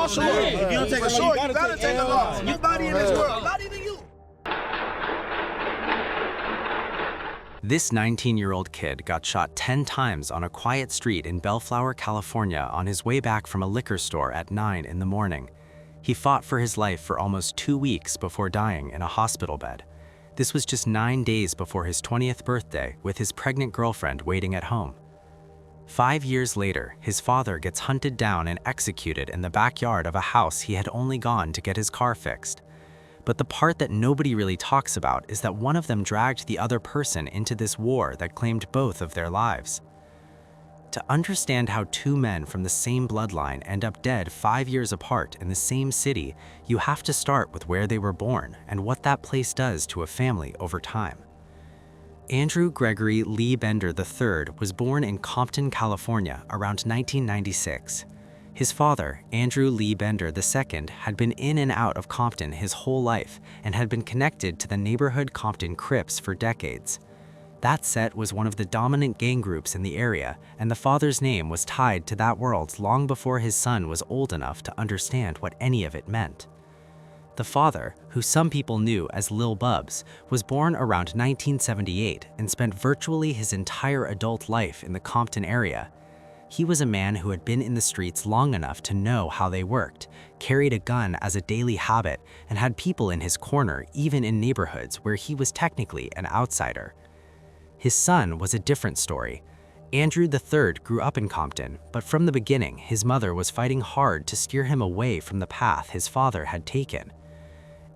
Absolutely. If you don't take For the law, sure, you gotta take the law. Nobody in this world, not even you. This 19-year-old kid got shot 10 times on a quiet street in Bellflower, California on his way back from a liquor store at 9 in the morning. He fought for his life for almost 2 weeks before dying in a hospital bed. This was just 9 days before his 20th birthday, with his pregnant girlfriend waiting at home. 5 years later, his father gets hunted down and executed in the backyard of a house he had only gone to get his car fixed. But the part that nobody really talks about is that one of them dragged the other person into this war that claimed both of their lives. To understand how two men from the same bloodline end up dead 5 years apart in the same city, you have to start with where they were born and what that place does to a family over time. Andrew Gregory Lee Bender III was born in Compton, California around 1996. His father, Andrew Lee Bender II, had been in and out of Compton his whole life and had been connected to the neighborhood Compton Crips for decades. That set was one of the dominant gang groups in the area, and the father's name was tied to that world long before his son was old enough to understand what any of it meant. The father, who some people knew as Lil Bubs, was born around 1978 and spent virtually his entire adult life in the Compton area. He was a man who had been in the streets long enough to know how they worked, carried a gun as a daily habit, and had people in his corner even in neighborhoods where he was technically an outsider. His son was a different story. Andrew III grew up in Compton, but from the beginning, his mother was fighting hard to steer him away from the path his father had taken.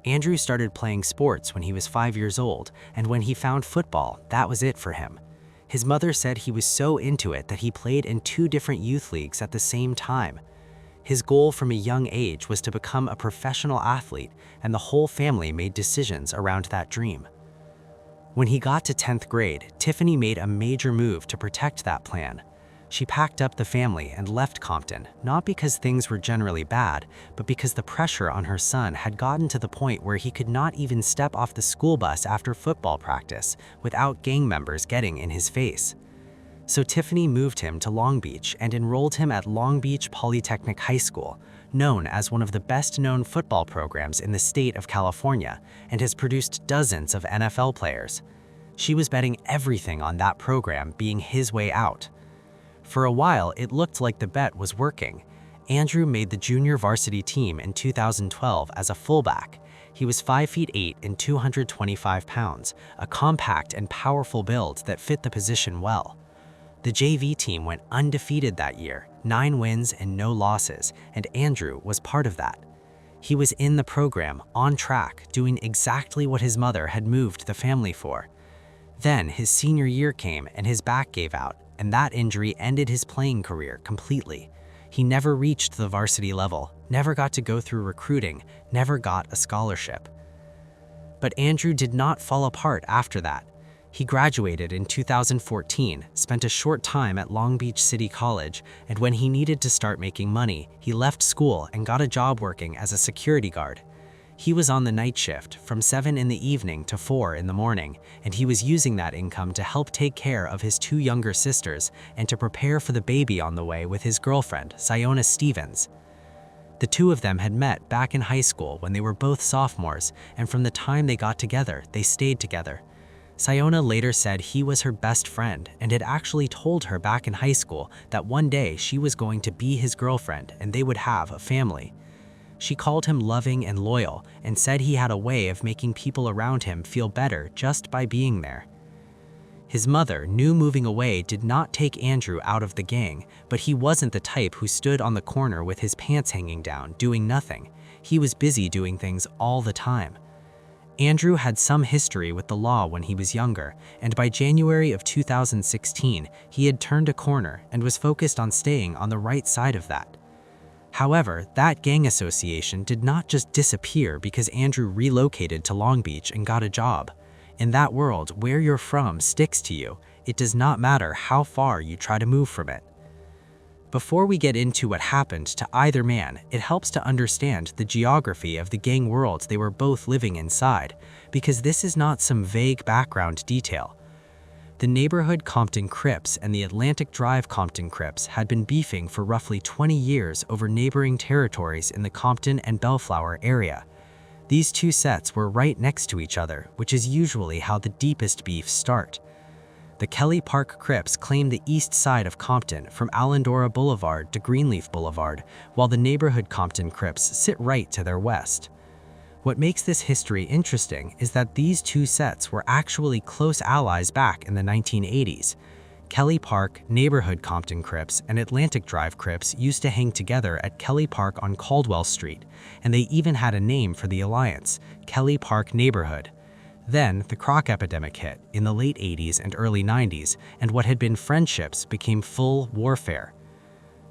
Andrew started playing sports when he was 5 years old, and when he found football, that was it for him. His mother said he was so into it that he played in 2 different youth leagues at the same time. His goal from a young age was to become a professional athlete, and the whole family made decisions around that dream. When he got to 10th grade, Tiffany made a major move to protect that plan. She packed up the family and left Compton, not because things were generally bad, but because the pressure on her son had gotten to the point where he could not even step off the school bus after football practice without gang members getting in his face. So Tiffany moved him to Long Beach and enrolled him at Long Beach Polytechnic High School, known as one of the best-known football programs in the state of California, and has produced dozens of NFL players. She was betting everything on that program being his way out. For a while, it looked like the bet was working. Andrew made the junior varsity team in 2012 as a fullback. He was 5'8" and 225 pounds, a compact and powerful build that fit the position well. The JV team went undefeated that year, 9 wins and no losses, and Andrew was part of that. He was in the program, on track, doing exactly what his mother had moved the family for. Then his senior year came and his back gave out, and that injury ended his playing career completely. He never reached the varsity level, never got to go through recruiting, never got a scholarship. But Andrew did not fall apart after that. He graduated in 2014, spent a short time at Long Beach City College, and when he needed to start making money, he left school and got a job working as a security guard. He was on the night shift from 7 in the evening to 4 in the morning, and he was using that income to help take care of his 2 younger sisters and to prepare for the baby on the way with his girlfriend, Siona Stevens. The 2 of them had met back in high school when they were both sophomores, and from the time they got together, they stayed together. Siona later said he was her best friend and had actually told her back in high school that one day she was going to be his girlfriend and they would have a family. She called him loving and loyal and said he had a way of making people around him feel better just by being there. His mother knew moving away did not take Andrew out of the gang, but he wasn't the type who stood on the corner with his pants hanging down, doing nothing. He was busy doing things all the time. Andrew had some history with the law when he was younger, and by January of 2016, he had turned a corner and was focused on staying on the right side of that. However, that gang association did not just disappear because Andrew relocated to Long Beach and got a job. In that world, where you're from sticks to you. It does not matter how far you try to move from it. Before we get into what happened to either man, it helps to understand the geography of the gang world they were both living inside, because this is not some vague background detail. The neighborhood Compton Crips and the Atlantic Drive Compton Crips had been beefing for roughly 20 years over neighboring territories in the Compton and Bellflower area. These two sets were right next to each other, which is usually how the deepest beefs start. The Kelly Park Crips claim the east side of Compton from Allendora Boulevard to Greenleaf Boulevard, while the neighborhood Compton Crips sit right to their west. What makes this history interesting is that these two sets were actually close allies back in the 1980s. Kelly Park, neighborhood Compton Crips, and Atlantic Drive Crips used to hang together at Kelly Park on Caldwell Street, and they even had a name for the alliance, Kelly Park Neighborhood. Then, the crack epidemic hit in the late 80s and early 90s, and what had been friendships became full warfare.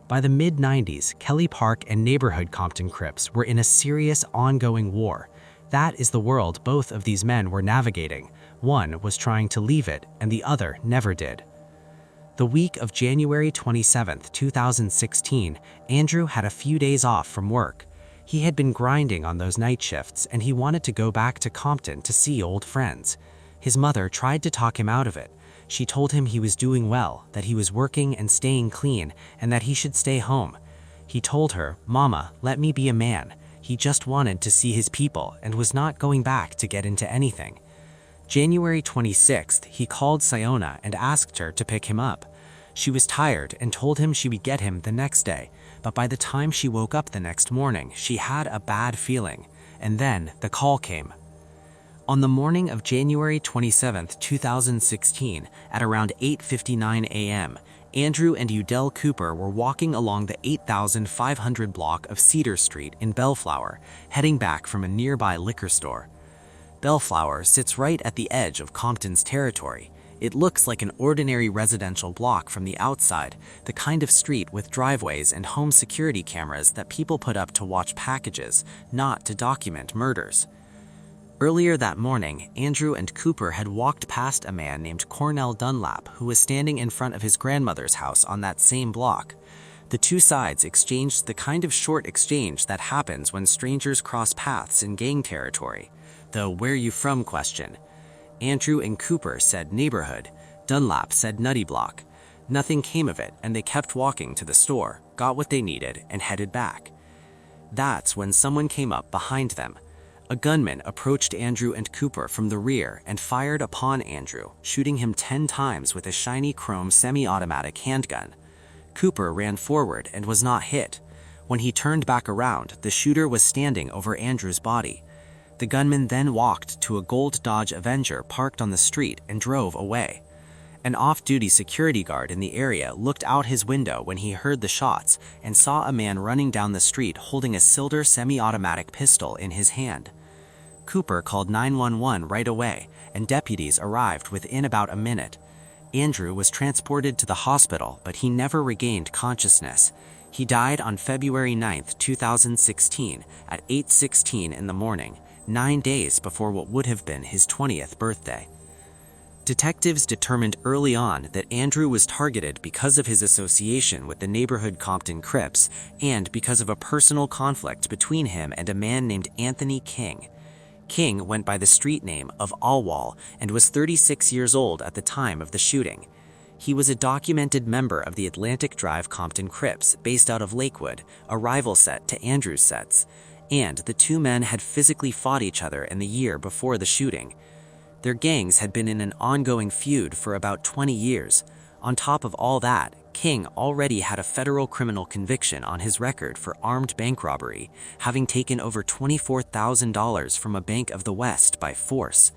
By the mid-90s, Kelly Park and neighborhood Compton Crips were in a serious ongoing war. That is the world both of these men were navigating. One was trying to leave it, and the other never did. The week of January 27, 2016, Andrew had a few days off from work. He had been grinding on those night shifts, and he wanted to go back to Compton to see old friends. His mother tried to talk him out of it. She told him he was doing well, that he was working and staying clean, and that he should stay home. He told her, "Mama, let me be a man." He just wanted to see his people and was not going back to get into anything. January 26th, he called Siona and asked her to pick him up. She was tired and told him she would get him the next day, but by the time she woke up the next morning, she had a bad feeling. And then the call came. On the morning of January 27, 2016, at around 8:59 a.m., Andrew and Udell Cooper were walking along the 8500 block of Cedar Street in Bellflower, heading back from a nearby liquor store. Bellflower sits right at the edge of Compton's territory. It looks like an ordinary residential block from the outside, the kind of street with driveways and home security cameras that people put up to watch packages, not to document murders. Earlier that morning, Andrew and Cooper had walked past a man named Cornell Dunlap who was standing in front of his grandmother's house on that same block. The two sides exchanged the kind of short exchange that happens when strangers cross paths in gang territory, the "where you from" question. Andrew and Cooper said neighborhood, Dunlap said nutty block. Nothing came of it, and they kept walking to the store, got what they needed, and headed back. That's when someone came up behind them. A gunman approached Andrew and Cooper from the rear and fired upon Andrew, shooting him 10 times with a shiny chrome semi-automatic handgun. Cooper ran forward and was not hit. When he turned back around, the shooter was standing over Andrew's body. The gunman then walked to a gold Dodge Avenger parked on the street and drove away. An off-duty security guard in the area looked out his window when he heard the shots and saw a man running down the street holding a silver semi-automatic pistol in his hand. Cooper called 911 right away, and deputies arrived within about a minute. Andrew was transported to the hospital, but he never regained consciousness. He died on February 9, 2016, at 8:16 in the morning, 9 days before what would have been his 20th birthday. Detectives determined early on that Andrew was targeted because of his association with the neighborhood Compton Crips and because of a personal conflict between him and a man named Anthony King. King went by the street name of Alwal and was 36 years old at the time of the shooting. He was a documented member of the Atlantic Drive Compton Crips based out of Lakewood, a rival set to Andrew's sets, and the two men had physically fought each other in the year before the shooting. Their gangs had been in an ongoing feud for about 20 years. On top of all that, King already had a federal criminal conviction on his record for armed bank robbery, having taken over $24,000 from a Bank of the West by force.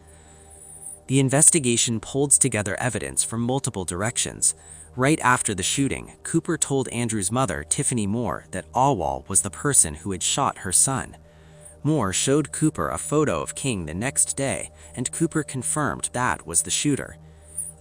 The investigation pulled together evidence from multiple directions. Right after the shooting, Cooper told Andrew's mother, Tiffany Moore, that Alwal was the person who had shot her son. Moore showed Cooper a photo of King the next day, and Cooper confirmed that was the shooter.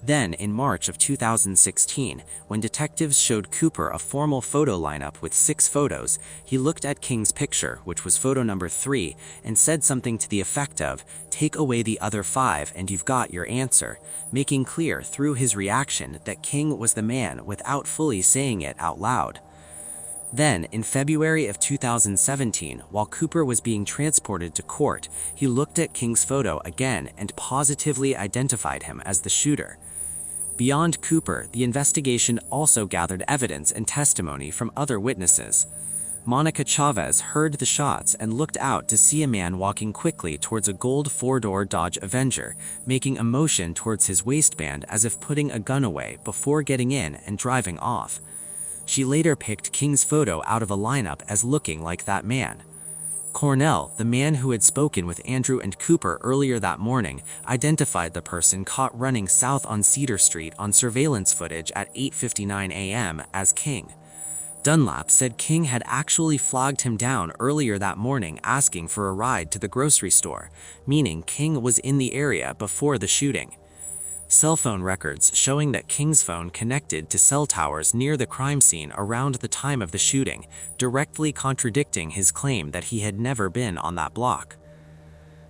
Then, in March of 2016, when detectives showed Cooper a formal photo lineup with 6 photos, he looked at King's picture, which was photo number 3, and said something to the effect of, "Take away the other 5 and you've got your answer," making clear through his reaction that King was the man without fully saying it out loud. Then, in February of 2017, while Cooper was being transported to court, he looked at King's photo again and positively identified him as the shooter. Beyond Cooper, the investigation also gathered evidence and testimony from other witnesses. Monica Chavez heard the shots and looked out to see a man walking quickly towards a gold four-door Dodge Avenger, making a motion towards his waistband as if putting a gun away before getting in and driving off. She later picked King's photo out of a lineup as looking like that man. Cornell, the man who had spoken with Andrew and Cooper earlier that morning, identified the person caught running south on Cedar Street on surveillance footage at 8:59 a.m. as King. Dunlap said King had actually flagged him down earlier that morning asking for a ride to the grocery store, meaning King was in the area before the shooting. Cell phone records showing that King's phone connected to cell towers near the crime scene around the time of the shooting, directly contradicting his claim that he had never been on that block.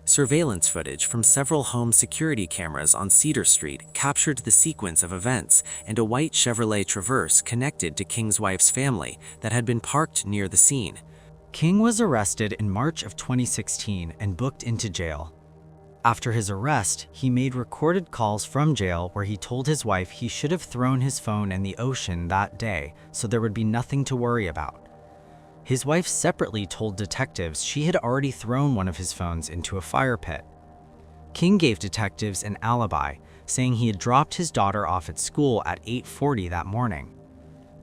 Surveillance footage from several home security cameras on Cedar Street captured the sequence of events and a white Chevrolet Traverse connected to King's wife's family that had been parked near the scene. King was arrested in March of 2016 and booked into jail. After his arrest, he made recorded calls from jail where he told his wife he should have thrown his phone in the ocean that day so there would be nothing to worry about. His wife separately told detectives she had already thrown one of his phones into a fire pit. King gave detectives an alibi, saying he had dropped his daughter off at school at 8:40 that morning.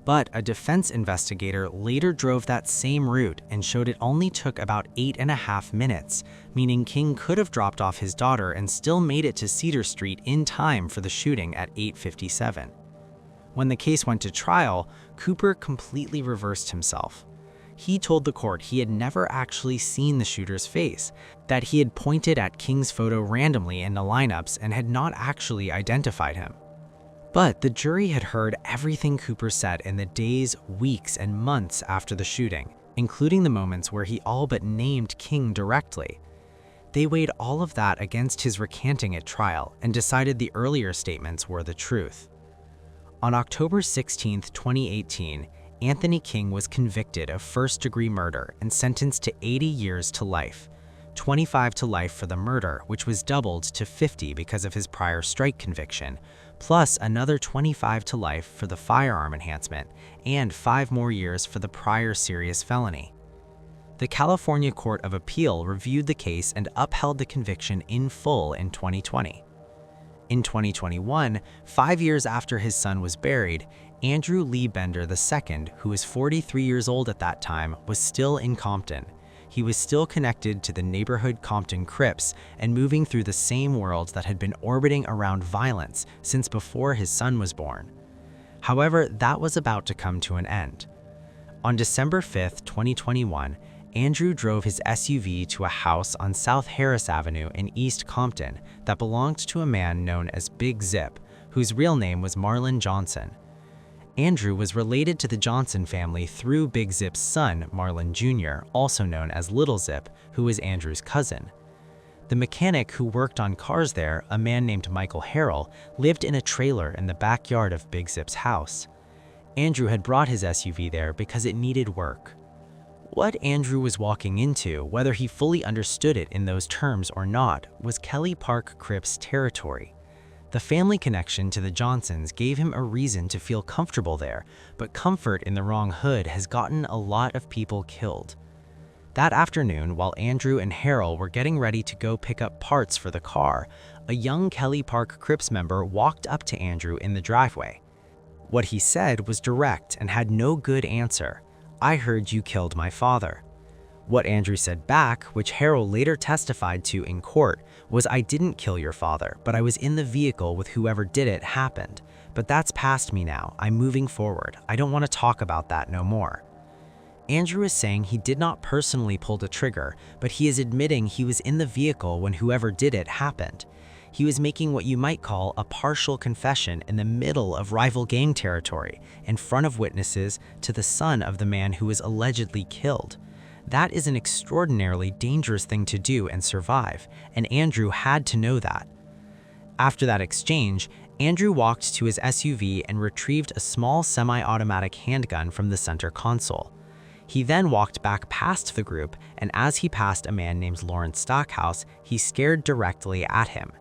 But a defense investigator later drove that same route and showed it only took about 8.5 minutes, meaning King could have dropped off his daughter and still made it to Cedar Street in time for the shooting at 8:57. When the case went to trial, Cooper completely reversed himself. He told the court he had never actually seen the shooter's face, that he had pointed at King's photo randomly in the lineups and had not actually identified him. But the jury had heard everything Cooper said in the days, weeks, and months after the shooting, including the moments where he all but named King directly. They weighed all of that against his recanting at trial and decided the earlier statements were the truth. On October 16, 2018, Anthony King was convicted of first-degree murder and sentenced to 80 years to life, 25 to life for the murder, which was doubled to 50 because of his prior strike conviction, plus another 25 to life for the firearm enhancement, and 5 more years for the prior serious felony. The California Court of Appeal reviewed the case and upheld the conviction in full in 2020. In 2021, 5 years after his son was buried, Andrew Lee Bender II, who was 43 years old at that time, was still in Compton. He was still connected to the neighborhood Compton Crips and moving through the same world that had been orbiting around violence since before his son was born. However, that was about to come to an end. On December 5, 2021, Andrew drove his SUV to a house on South Harris Avenue in East Compton that belonged to a man known as Big Zip, whose real name was Marlon Johnson. Andrew was related to the Johnson family through Big Zip's son, Marlon Jr., also known as Little Zip, who was Andrew's cousin. The mechanic who worked on cars there, a man named Michael Harrell, lived in a trailer in the backyard of Big Zip's house. Andrew had brought his SUV there because it needed work. What Andrew was walking into, whether he fully understood it in those terms or not, was Kelly Park Crips territory. The family connection to the Johnsons gave him a reason to feel comfortable there, but comfort in the wrong hood has gotten a lot of people killed. That afternoon, while Andrew and Harold were getting ready to go pick up parts for the car, a young Kelly Park Crips member walked up to Andrew in the driveway. What he said was direct and had no good answer. "I heard you killed my father." What Andrew said back, which Harold later testified to in court, was, "I didn't kill your father, but I was in the vehicle with whoever did it happened. But that's past me now. I'm moving forward. I don't want to talk about that no more." Andrew is saying he did not personally pull the trigger, but he is admitting he was in the vehicle when whoever did it happened. He was making what you might call a partial confession in the middle of rival gang territory, in front of witnesses, to the son of the man who was allegedly killed. That is an extraordinarily dangerous thing to do and survive, and Andrew had to know that. After that exchange, Andrew walked to his SUV and retrieved a small semi-automatic handgun from the center console. He then walked back past the group, and as he passed a man named Lawrence Stockhouse, he stared directly at him.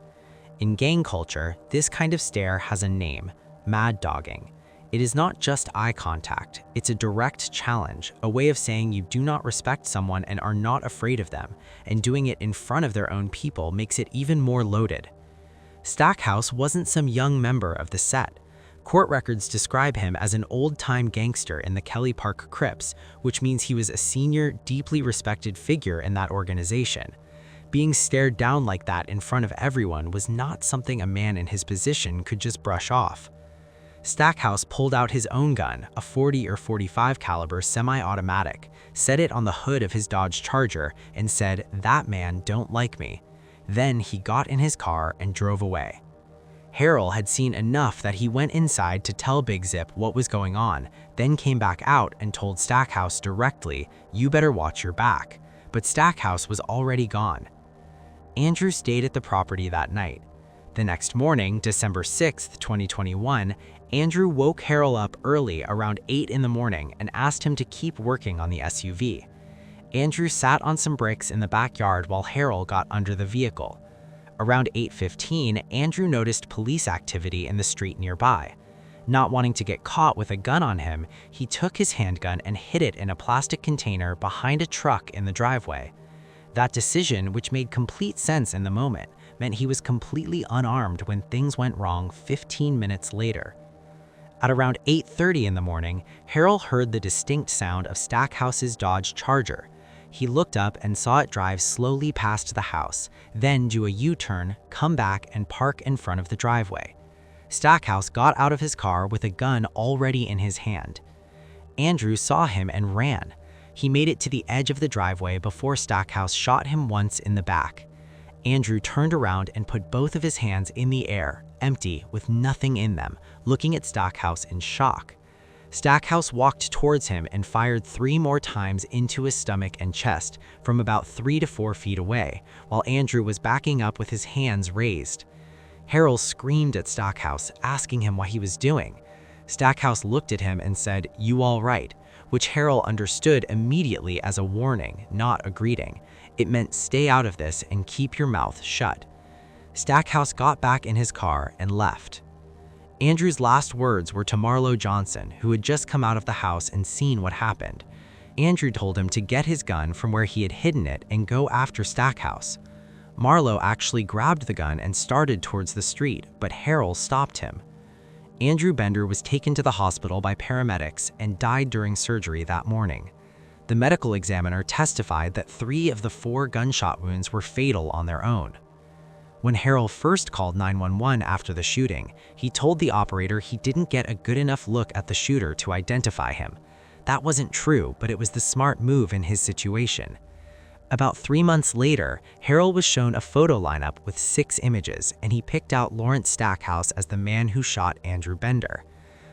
In gang culture, this kind of stare has a name: mad dogging. It is not just eye contact, it's a direct challenge, a way of saying you do not respect someone and are not afraid of them, and doing it in front of their own people makes it even more loaded. Stackhouse wasn't some young member of the set. Court records describe him as an old-time gangster in the Kelly Park Crips, which means he was a senior, deeply respected figure in that organization. Being stared down like that in front of everyone was not something a man in his position could just brush off. Stackhouse pulled out his own gun, a .40 or .45 caliber semi-automatic, set it on the hood of his Dodge Charger, and said, "That man don't like me." Then he got in his car and drove away. Harrell had seen enough that he went inside to tell Big Zip what was going on, then came back out and told Stackhouse directly, "You better watch your back." But Stackhouse was already gone. Andrew stayed at the property that night. The next morning, December 6, 2021, Andrew woke Harrell up early around 8 in the morning and asked him to keep working on the SUV. Andrew sat on some bricks in the backyard while Harrell got under the vehicle. Around 8:15, Andrew noticed police activity in the street nearby. Not wanting to get caught with a gun on him, he took his handgun and hid it in a plastic container behind a truck in the driveway. That decision, which made complete sense in the moment, meant he was completely unarmed when things went wrong 15 minutes later. At around 8:30 in the morning, Harrell heard the distinct sound of Stackhouse's Dodge Charger. He looked up and saw it drive slowly past the house, then do a U-turn, come back, and park in front of the driveway. Stackhouse got out of his car with a gun already in his hand. Andrew saw him and ran. He made it to the edge of the driveway before Stackhouse shot him once in the back. Andrew turned around and put both of his hands in the air, empty, with nothing in them, looking at Stackhouse in shock. Stackhouse walked towards him and fired 3 more times into his stomach and chest from about 3 to 4 feet away, while Andrew was backing up with his hands raised. Harrell screamed at Stackhouse, asking him what he was doing. Stackhouse looked at him and said, "You all right?" which Harrell understood immediately as a warning, not a greeting. It meant stay out of this and keep your mouth shut. Stackhouse got back in his car and left. Andrew's last words were to Marlo Johnson, who had just come out of the house and seen what happened. Andrew told him to get his gun from where he had hidden it and go after Stackhouse. Marlo actually grabbed the gun and started towards the street, but Harrell stopped him. Andrew Bender was taken to the hospital by paramedics and died during surgery that morning. The medical examiner testified that 3 of the 4 gunshot wounds were fatal on their own. When Harrell first called 911 after the shooting, he told the operator he didn't get a good enough look at the shooter to identify him. That wasn't true, but it was the smart move in his situation. About 3 months later, Harrell was shown a photo lineup with 6 images, and he picked out Lawrence Stackhouse as the man who shot Andrew Bender.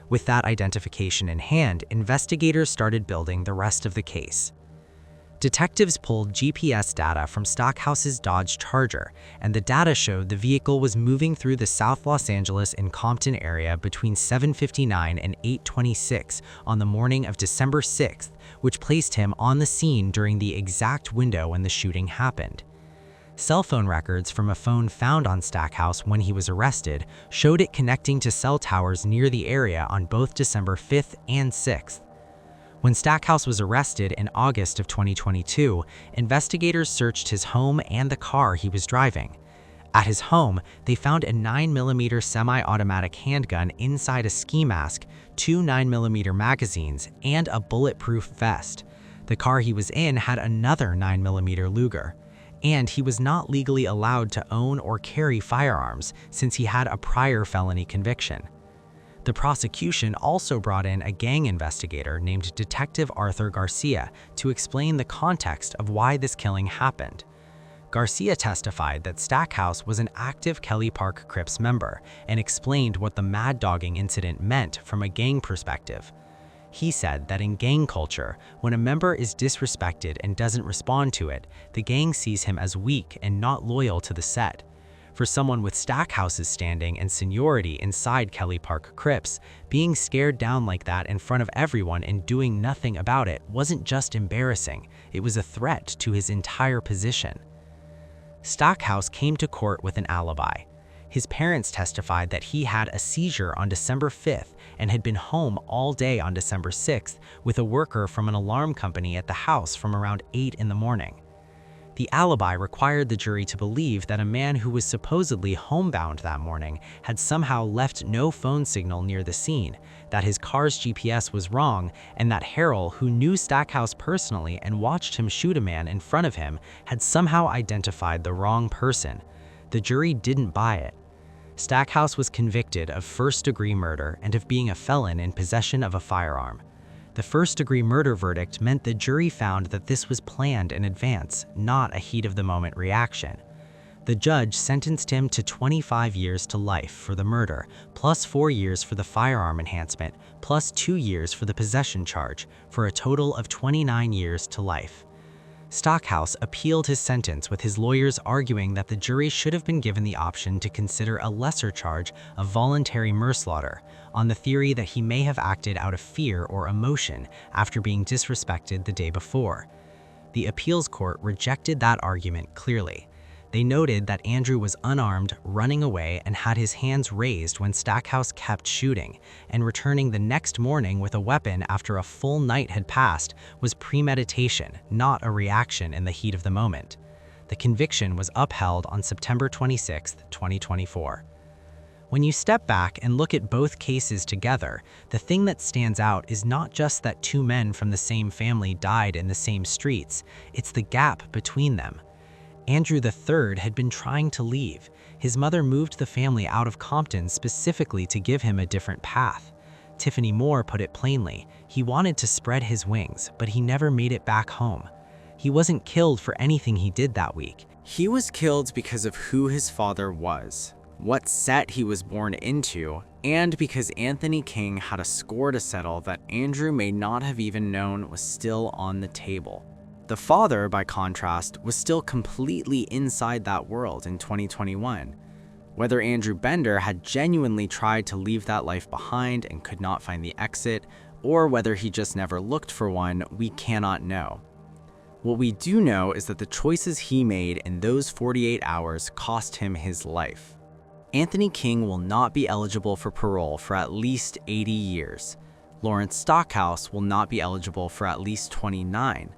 With that identification in hand, investigators started building the rest of the case. Detectives pulled GPS data from Stackhouse's Dodge Charger, and the data showed the vehicle was moving through the South Los Angeles and Compton area between 7:59 and 8:26 on the morning of December 6th, which placed him on the scene during the exact window when the shooting happened. Cell phone records from a phone found on Stackhouse when he was arrested showed it connecting to cell towers near the area on both December 5th and 6th. When Stackhouse was arrested in August of 2022, investigators searched his home and the car he was driving. At his home, they found a 9mm semi-automatic handgun inside a ski mask, 2 9mm magazines, and a bulletproof vest. The car he was in had another 9mm Luger. And he was not legally allowed to own or carry firearms since he had a prior felony conviction. The prosecution also brought in a gang investigator named Detective Arthur Garcia to explain the context of why this killing happened. Garcia testified that Stackhouse was an active Kelly Park Crips member and explained what the mad dogging incident meant from a gang perspective. He said that in gang culture, when a member is disrespected and doesn't respond to it, the gang sees him as weak and not loyal to the set. For someone with Stackhouse's standing and seniority inside Kelly Park Crips, being scared down like that in front of everyone and doing nothing about it wasn't just embarrassing, it was a threat to his entire position. Stackhouse came to court with an alibi. His parents testified that he had a seizure on December 5th and had been home all day on December 6th with a worker from an alarm company at the house from around 8 in the morning. The alibi required the jury to believe that a man who was supposedly homebound that morning had somehow left no phone signal near the scene, that his car's GPS was wrong, and that Harrell, who knew Stackhouse personally and watched him shoot a man in front of him, had somehow identified the wrong person. The jury didn't buy it. Stackhouse was convicted of first-degree murder and of being a felon in possession of a firearm. The first-degree murder verdict meant the jury found that this was planned in advance, not a heat-of-the-moment reaction. The judge sentenced him to 25 years to life for the murder, plus 4 years for the firearm enhancement, plus 2 years for the possession charge, for a total of 29 years to life. Stackhouse appealed his sentence, with his lawyers arguing that the jury should have been given the option to consider a lesser charge of voluntary manslaughter, on the theory that he may have acted out of fear or emotion after being disrespected the day before. The appeals court rejected that argument clearly. They noted that Andrew was unarmed, running away, and had his hands raised when Stackhouse kept shooting, and returning the next morning with a weapon after a full night had passed was premeditation, not a reaction in the heat of the moment. The conviction was upheld on September 26, 2024. When you step back and look at both cases together, the thing that stands out is not just that two men from the same family died in the same streets, it's the gap between them. Andrew III had been trying to leave. His mother moved the family out of Compton specifically to give him a different path. Tiffany Moore put it plainly, he wanted to spread his wings, but he never made it back home. He wasn't killed for anything he did that week. He was killed because of who his father was, what set he was born into, and because Anthony King had a score to settle that Andrew may not have even known was still on the table. The father, by contrast, was still completely inside that world in 2021. Whether Andrew Bender had genuinely tried to leave that life behind and could not find the exit, or whether he just never looked for one, we cannot know. What we do know is that the choices he made in those 48 hours cost him his life. Anthony King will not be eligible for parole for at least 80 years. Lawrence Stackhouse will not be eligible for at least 29.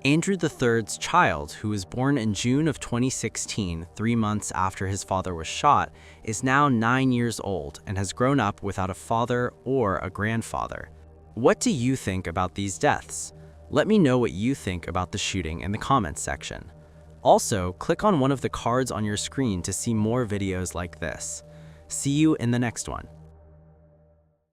Andrew III's child, who was born in June of 2016, 3 months after his father was shot, is now 9 years old and has grown up without a father or a grandfather. What do you think about these deaths? Let me know what you think about the shooting in the comments section. Also, click on one of the cards on your screen to see more videos like this. See you in the next one.